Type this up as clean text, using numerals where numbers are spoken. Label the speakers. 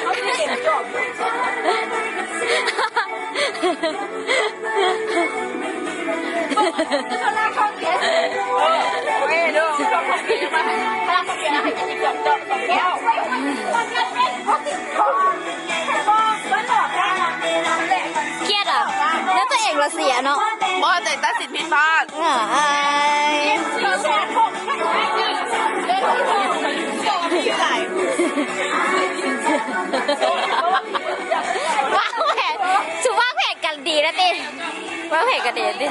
Speaker 1: เขาไม่เห็นจบเขาลากเข้าเกียร์โอเคดูเขาเข้าเกียร์มาลากเข้าเกียร์ให้กินจบแก้ว
Speaker 2: เครียดอ่ะแล้วตัวเองเราเสียเนาะ
Speaker 1: บอแต่ตัดสินผิดพลาดเราแชร์ของชื่ออะไร
Speaker 2: วางแผนชูวางแผนกันดีนะติวางแผนกันดีดิ